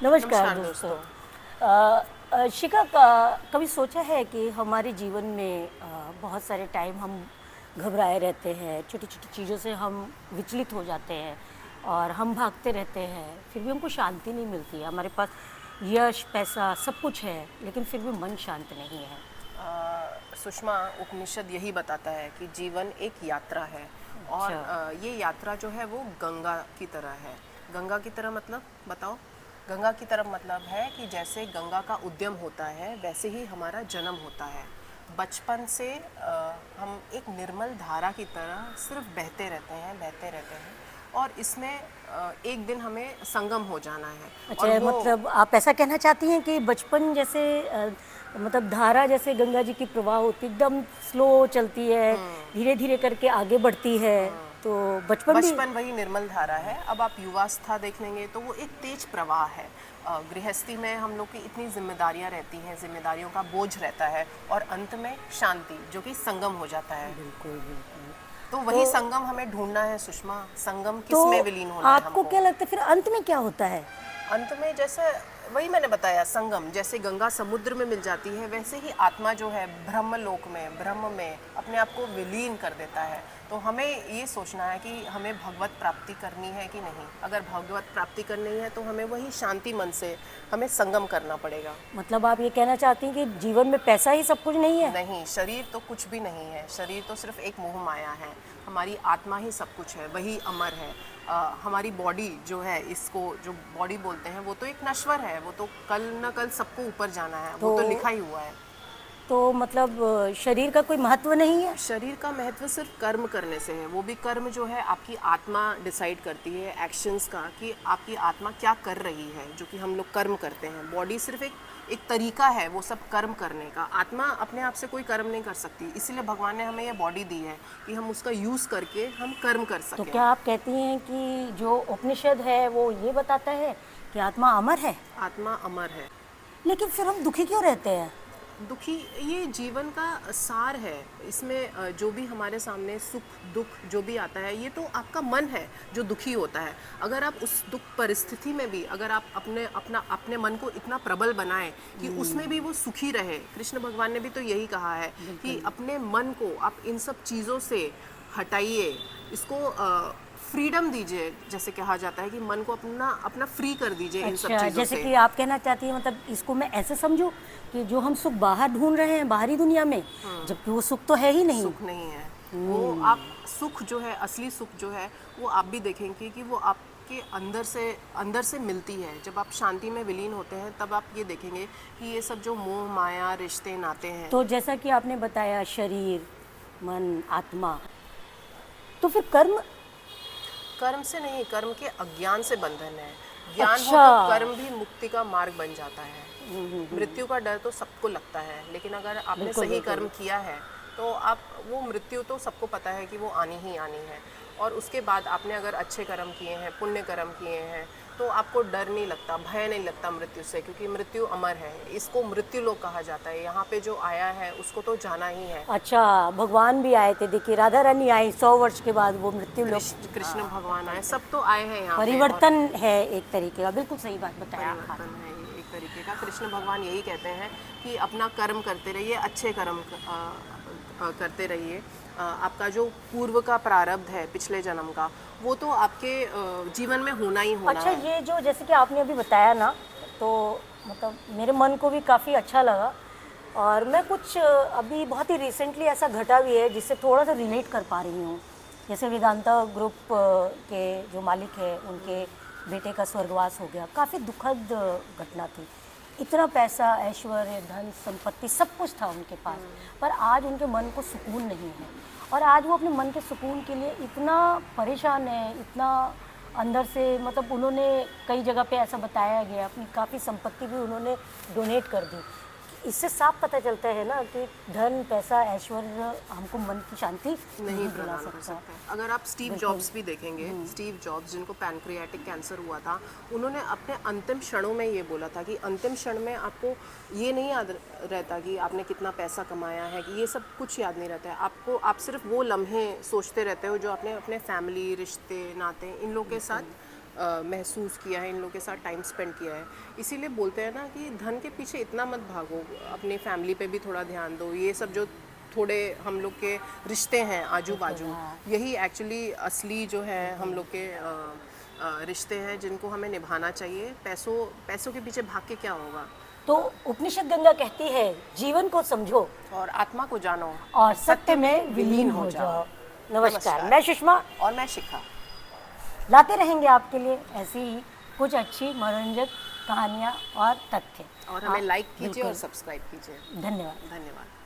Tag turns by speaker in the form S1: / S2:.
S1: नमस्कार
S2: नमस्कार
S1: दोस्तों।
S2: दोस्तों।
S1: शिखा, कभी सोचा है कि हमारे जीवन में बहुत सारे टाइम हम घबराए रहते हैं, छोटी छोटी चीज़ों से हम विचलित हो जाते हैं और हम भागते रहते हैं, फिर भी हमको शांति नहीं मिलती है। हमारे पास यश, पैसा सब कुछ है, लेकिन फिर भी मन शांत नहीं है।
S2: सुषमा, उपनिषद यही बताता है कि जीवन एक यात्रा है और
S1: अच्छा।
S2: ये यात्रा जो है वो गंगा की तरह है। गंगा की तरह मतलब बताओ। गंगा की तरफ मतलब है कि जैसे गंगा का उद्यम होता है वैसे ही हमारा जन्म होता है। बचपन से हम एक निर्मल धारा की तरह सिर्फ बहते रहते हैं और इसमें एक दिन हमें संगम हो जाना है। और
S1: अच्छा,
S2: वो
S1: मतलब आप ऐसा कहना चाहती हैं कि बचपन जैसे मतलब धारा जैसे गंगा जी की प्रवाह होती एकदम स्लो चलती है, धीरे धीरे करके आगे बढ़ती है, तो बचपन भी।
S2: बचपन वही निर्मल धारा है। अब आप युवावस्था देख लेंगे तो वो एक तेज प्रवाह है। गृहस्थी में हम लोग की इतनी जिम्मेदारियां रहती हैं, जिम्मेदारियों का बोझ रहता है और अंत में शांति जो कि संगम हो जाता है।
S1: बिल्कुल बिल्कुल।
S2: तो
S1: तो
S2: वही संगम हमें ढूंढना है सुषमा। संगम
S1: तो
S2: किस में विलीन होना है
S1: आपको
S2: हमको।
S1: क्या लगता है फिर अंत में क्या होता है?
S2: अंत में जैसे वही मैंने बताया, संगम जैसे गंगा समुद्र में मिल जाती है वैसे ही आत्मा जो है ब्रह्म लोक में, ब्रह्म में अपने आप को विलीन कर देता है। तो हमें ये सोचना है कि हमें भगवत प्राप्ति करनी है कि नहीं। अगर भगवत प्राप्ति करनी है तो हमें वही शांति मन से हमें संगम करना पड़ेगा।
S1: मतलब आप ये कहना चाहती हैं कि जीवन में पैसा ही सब कुछ नहीं है?
S2: नहीं, शरीर तो कुछ भी नहीं है। शरीर तो सिर्फ एक मोह माया है। हमारी आत्मा ही सब कुछ है, वही अमर है। हमारी बॉडी जो है, इसको जो बॉडी बोलते हैं वो तो एक नश्वर है। वो तो कल न कल सबको ऊपर जाना है, वो
S1: तो
S2: तो लिखा ही हुआ है।
S1: तो मतलब शरीर का कोई महत्व नहीं है?
S2: शरीर का महत्व सिर्फ कर्म करने से है। वो भी कर्म जो है आपकी आत्मा डिसाइड करती है एक्शंस का, कि आपकी आत्मा क्या कर रही है, जो कि हम लोग कर्म करते हैं। बॉडी सिर्फ एक तरीका है वो सब कर्म करने का। आत्मा अपने आप से कोई कर्म नहीं कर सकती, इसीलिए भगवान ने हमें ये बॉडी दी है कि हम उसका यूज़ करके हम कर्म कर
S1: तो
S2: सकें।
S1: क्या आप कहती हैं कि जो उपनिषद है वो ये बताता है कि आत्मा अमर है,
S2: आत्मा अमर है।
S1: लेकिन फिर हम दुखी क्यों रहते हैं?
S2: दुखी, ये जीवन का सार है। इसमें जो भी हमारे सामने सुख दुख जो भी आता है, ये तो आपका मन है जो दुखी होता है। अगर आप उस दुख परिस्थिति में भी अगर आप अपने मन को इतना प्रबल बनाएं कि उसमें भी वो सुखी रहे। कृष्ण भगवान ने भी तो यही कहा है कि अपने मन को आप इन सब चीज़ों से हटाइए, इसको फ्रीडम दीजिए। जैसे कहा जाता है कि मन को अपना अपना फ्री कर दीजिए इन सब
S1: अच्छा,
S2: चीज़ों
S1: जैसे
S2: से।
S1: कि आप कहना चाहती हैं, मतलब इसको मैं ऐसे समझूं कि जो हम सुख बाहर ढूंढ रहे हैं बाहरी दुनिया में, जबकि वो सुख तो है ही नहीं।
S2: सुख नहीं है वो। आप सुख जो है, असली सुख जो है वो आप भी देखेंगे कि वो आपके अंदर से मिलती है। जब आप शांति में विलीन होते हैं तब आप ये देखेंगे कि ये सब जो मोह माया रिश्ते नाते हैं।
S1: तो जैसा कि आपने बताया शरीर, मन, आत्मा, तो फिर कर्म।
S2: कर्म से नहीं, कर्म के अज्ञान से बंधन है। ज्ञान हो
S1: अच्छा।
S2: तो कर्म भी मुक्ति का मार्ग बन जाता है। मृत्यु का डर तो सबको लगता है, लेकिन अगर आपने
S1: बिल्कुल
S2: सही
S1: बिल्कुल।
S2: कर्म किया है तो आप, वो मृत्यु तो सबको पता है कि वो आनी ही आनी है। और उसके बाद आपने अगर अच्छे कर्म किए हैं, पुण्य कर्म किए हैं, तो आपको डर नहीं लगता, भय नहीं लगता मृत्यु से, क्योंकि मृत्यु अमर है। इसको मृत्यु लोक कहा जाता है। यहाँ पे जो आया है उसको तो जाना ही है।
S1: अच्छा, भगवान भी आए थे, देखिए राधा रानी आई 100 वर्ष के बाद, वो मृत्यु लोक।
S2: कृष्ण भगवान आए, सब तो आए हैं यहाँ पे। और
S1: परिवर्तन है एक तरीके का, बिल्कुल सही बात बताया आपने।
S2: परिवर्तन है ये एक तरीके का। कृष्ण भगवान यही कहते हैं कि अपना कर्म करते रहिए, अच्छे कर्म करते रहिए। आपका जो पूर्व का प्रारब्ध है पिछले जन्म का, वो तो आपके जीवन में होना ही होना
S1: अच्छा,
S2: है।
S1: ये जो जैसे कि आपने अभी बताया ना, तो मतलब मेरे मन को भी काफ़ी अच्छा लगा। और मैं कुछ अभी बहुत ही रिसेंटली ऐसा घटा भी है जिससे थोड़ा सा रिलेट कर पा रही हूँ। जैसे वेदांता ग्रुप के जो मालिक है, उनके बेटे का स्वर्गवास हो गया, काफ़ी दुखद घटना थी। इतना पैसा, ऐश्वर्य, धन संपत्ति सब कुछ था उनके पास, पर आज उनके मन को सुकून नहीं है। और आज वो अपने मन के सुकून के लिए इतना परेशान है, इतना अंदर से, मतलब उन्होंने कई जगह पे ऐसा बताया गया, अपनी काफ़ी संपत्ति भी उन्होंने डोनेट कर दी। इससे साफ पता चलता है ना कि धन, पैसा, ऐश्वर्य हमको मन की शांति
S2: नहीं
S1: दिला
S2: प्रदान कर सकते। अगर आप स्टीव जॉब्स भी देखेंगे, स्टीव जॉब्स जिनको पैनक्रियाटिक कैंसर हुआ था, उन्होंने अपने अंतिम क्षणों में ये बोला था कि अंतिम क्षण में आपको ये नहीं याद रहता कि आपने कितना पैसा कमाया है, कि ये सब कुछ याद नहीं रहता है आपको। आप सिर्फ वो लम्हे सोचते रहते हो जो आपने अपने फैमिली, रिश्ते नाते, इन लोगों के साथ महसूस किया है, इन लोगों के साथ टाइम स्पेंड किया है। इसीलिए बोलते हैं ना कि धन के पीछे इतना मत भागो, अपनी फैमिली पे भी थोड़ा ध्यान दो। ये सब जो थोड़े हम लोग के रिश्ते हैं आजू बाजू, यही एक्चुअली असली जो है हम लोग के रिश्ते हैं जिनको हमें निभाना चाहिए। पैसों के पीछे भाग के क्या होगा।
S1: तो उपनिषद गंगा कहती है जीवन को समझो
S2: और आत्मा को जानो
S1: और सत्य में विलीन हो जाओ। नमस्कार, मैं सुषमा
S2: और मैं शिखा।
S1: लाते रहेंगे आपके लिए ऐसी ही कुछ अच्छी मनोरंजक कहानियाँ और तथ्य।
S2: और हमें लाइक कीजिए
S1: बिल्कुल।
S2: और सब्सक्राइब कीजिए।
S1: धन्यवाद।
S2: धन्यवाद।